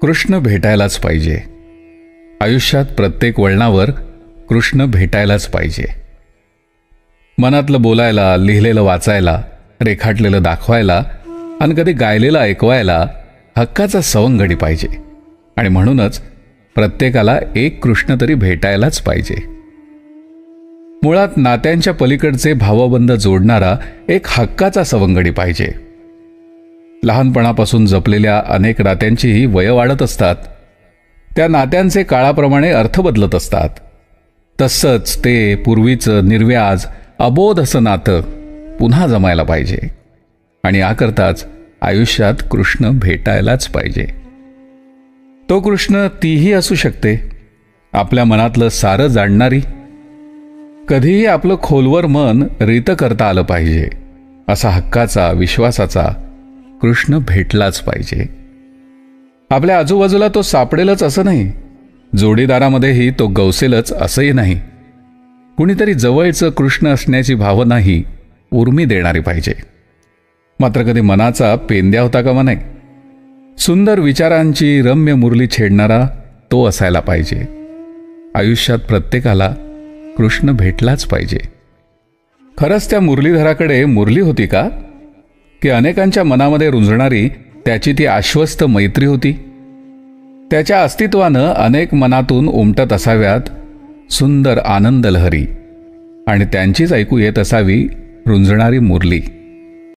कृष्ण भेटायलाच पाहिजे. आयुष्यात प्रत्येक वळणावर कृष्ण भेटायलाच पाहिजे. मनातलं बोलायला, लिहिलेलं वाचायला, रेखाटलेलं दाखवायला आणि कधी गायलेलं ऐकवायला हक्काचा सवंगडी पाहिजे. आणि म्हणूनच प्रत्येकाला एक कृष्ण तरी भेटायलाच पाहिजे. मुळात नात्यांच्या पलीकडचे भावबंध जोडणारा एक हक्काचा सवंगडी पाहिजे. लहानपणापासून जपलेल्या अनेक नात्यांचीही वय वाढत असतात. त्या नात्यांचे काळाप्रमाणे अर्थ बदलत असतात. तसंच ते पूर्वीचं निर्व्याज अबोध असं नातं पुन्हा जमायला पाहिजे. आणि याकरताच आयुष्यात कृष्ण भेटायलाच पाहिजे. तो कृष्ण तीही असू शकते, आपल्या मनातलं सारं जाणणारी. कधीही आपलं खोलवर मन रीत करता आलं पाहिजे असा हक्काचा, विश्वासाचा कृष्ण भेटलाच पाहिजे. आपल्या आजूबाजूला तो सापडेलच असं नाही, जोडीदारामध्येही तो गवसेलच असंही नाही. कुणीतरी जवळचं कृष्ण असण्याची भावनाही उर्मी देणारी पाहिजे. मात्र कधी मनाचा पेंद्या होता कामा नये. सुंदर विचारांची रम्य मुरली छेडणारा तो असायला पाहिजे. आयुष्यात प्रत्येकाला कृष्ण भेटलाच पाहिजे. खरंच त्या मुरलीधराकडे मुरली होती का? की अनेकांच्या मनामध्ये रुंजणारी त्याची ती आश्वस्त मैत्री होती? त्याच्या अस्तित्वानं अनेक मनातून उमटत असाव्यात सुंदर आनंद लहरी, आणि त्यांचीच ऐकू येत असावी रुंजणारी मुरली.